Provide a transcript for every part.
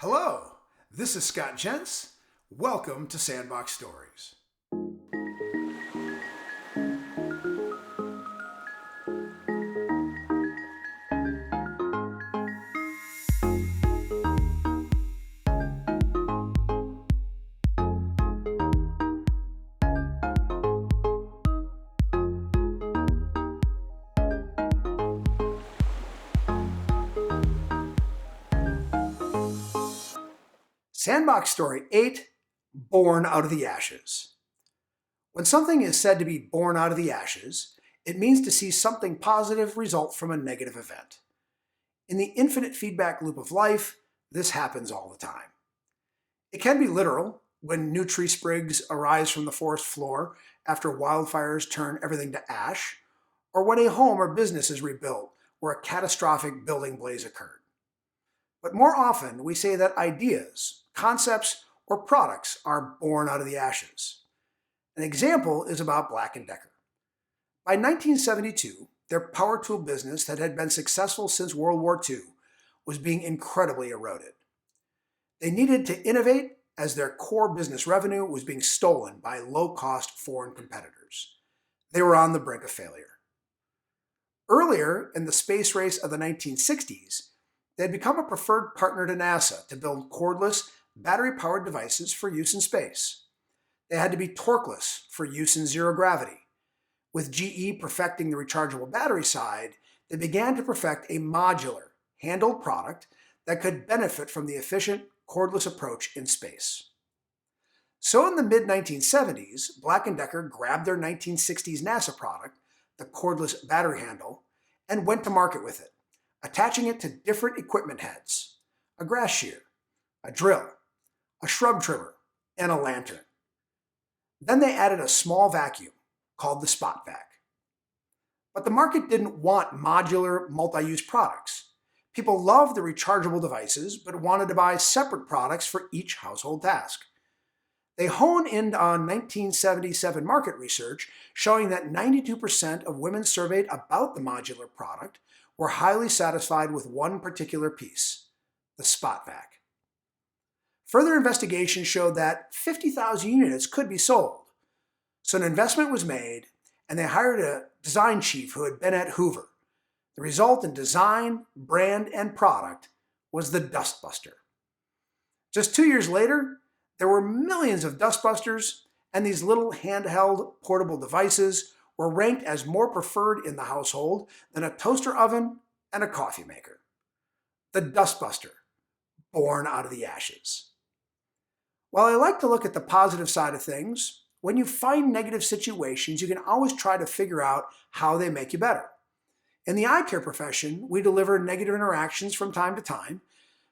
Hello, this is Scott Jentz. Welcome to Sandbox Stories. Sandbox Story 8, Born Out of the Ashes. When something is said to be born out of the ashes, it means to see something positive result from a negative event. In the infinite feedback loop of life, this happens all the time. It can be literal, when new tree sprigs arise from the forest floor after wildfires turn everything to ash, or when a home or business is rebuilt where a catastrophic building blaze occurred. But more often, we say that ideas, concepts, or products are born out of the ashes. An example is about Black & Decker. By 1972, their power tool business that had been successful since World War II was being incredibly eroded. They needed to innovate as their core business revenue was being stolen by low-cost foreign competitors. They were on the brink of failure. Earlier in the space race of the 1960s, they had become a preferred partner to NASA to build cordless, battery-powered devices for use in space. They had to be torqueless for use in zero gravity. With GE perfecting the rechargeable battery side, they began to perfect a modular, handled product that could benefit from the efficient, cordless approach in space. So in the mid-1970s, Black & Decker grabbed their 1960s NASA product, the cordless battery handle, and went to market with it, attaching it to different equipment heads: a grass shear, a drill, a shrub trimmer, and a lantern. Then they added a small vacuum called the spot vac. But the market didn't want modular, multi-use products. People loved the rechargeable devices, but wanted to buy separate products for each household task. They honed in on 1977 market research showing that 92% of women surveyed about the modular product were highly satisfied with one particular piece: the spot vac. Further investigation showed that 50,000 units could be sold. So an investment was made, and they hired a design chief who had been at Hoover. The result in design, brand, and product was the Dustbuster. Just 2 years later, there were millions of Dustbusters, and these little handheld portable devices were ranked as more preferred in the household than a toaster oven and a coffee maker. The Dustbuster, born out of the ashes. While I like to look at the positive side of things, when you find negative situations, you can always try to figure out how they make you better. In the eye care profession, we deliver negative interactions from time to time,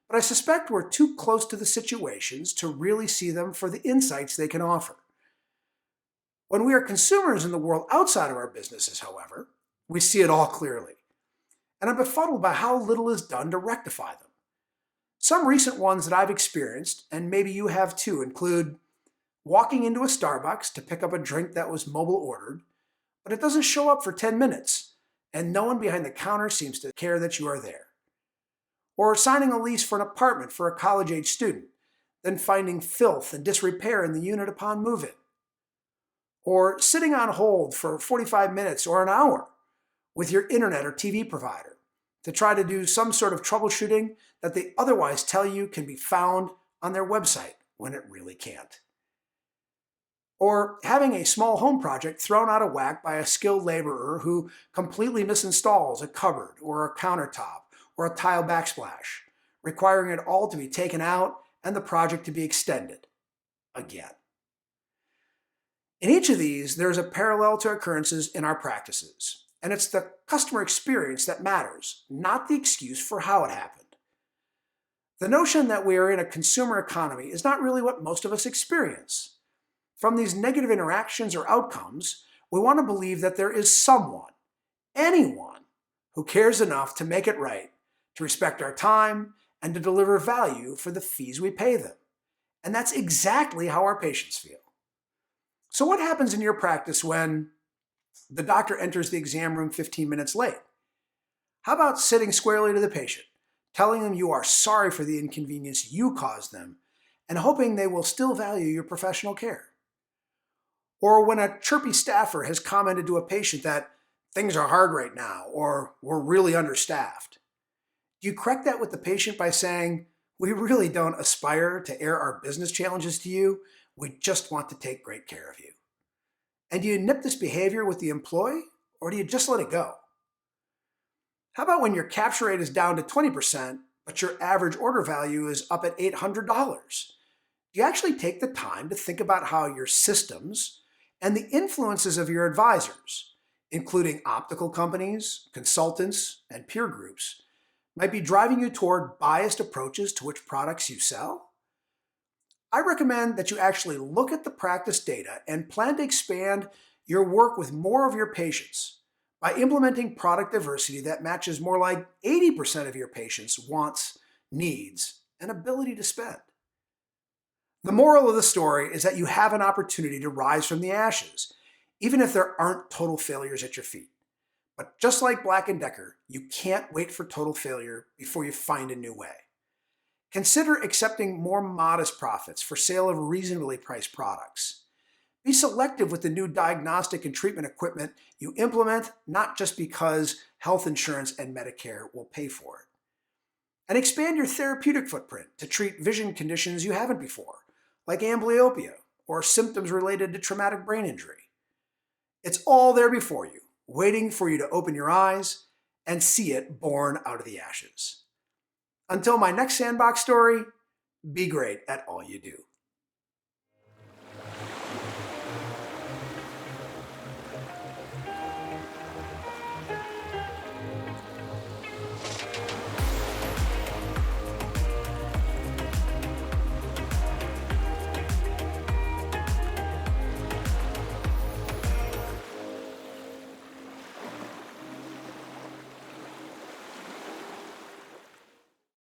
but I suspect we're too close to the situations to really see them for the insights they can offer. When we are consumers in the world outside of our businesses, however, we see it all clearly. And I'm befuddled by how little is done to rectify them. Some recent ones that I've experienced, and maybe you have too, include walking into a Starbucks to pick up a drink that was mobile ordered, but it doesn't show up for 10 minutes, and no one behind the counter seems to care that you are there. Or signing a lease for an apartment for a college-age student, then finding filth and disrepair in the unit upon move-in. Or sitting on hold for 45 minutes or an hour with your internet or TV provider to try to do some sort of troubleshooting that they otherwise tell you can be found on their website when it really can't. Or having a small home project thrown out of whack by a skilled laborer who completely misinstalls a cupboard or a countertop or a tile backsplash, requiring it all to be taken out and the project to be extended again. In each of these, there is a parallel to occurrences in our practices, and it's the customer experience that matters, not the excuse for how it happened. The notion that we are in a consumer economy is not really what most of us experience. From these negative interactions or outcomes, we want to believe that there is someone, anyone, who cares enough to make it right, to respect our time, and to deliver value for the fees we pay them. And that's exactly how our patients feel. So what happens in your practice when the doctor enters the exam room 15 minutes late? How about sitting squarely to the patient, telling them you are sorry for the inconvenience you caused them, and hoping they will still value your professional care. Or when a chirpy staffer has commented to a patient that things are hard right now or we're really understaffed. Do you correct that with the patient by saying, we really don't aspire to air our business challenges to you, we just want to take great care of you? And do you nip this behavior with the employee, or do you just let it go? How about when your capture rate is down to 20%, but your average order value is up at $800? Do you actually take the time to think about how your systems and the influences of your advisors, including optical companies, consultants, and peer groups, might be driving you toward biased approaches to which products you sell? I recommend that you actually look at the practice data and plan to expand your work with more of your patients by implementing product diversity that matches more like 80% of your patients' wants, needs, and ability to spend. The moral of the story is that you have an opportunity to rise from the ashes, even if there aren't total failures at your feet. But just like Black & Decker, you can't wait for total failure before you find a new way. Consider accepting more modest profits for sale of reasonably priced products. Be selective with the new diagnostic and treatment equipment you implement, not just because health insurance and Medicare will pay for it. And expand your therapeutic footprint to treat vision conditions you haven't before, like amblyopia or symptoms related to traumatic brain injury. It's all there before you, waiting for you to open your eyes and see it born out of the ashes. Until my next Sandbox story, be great at all you do.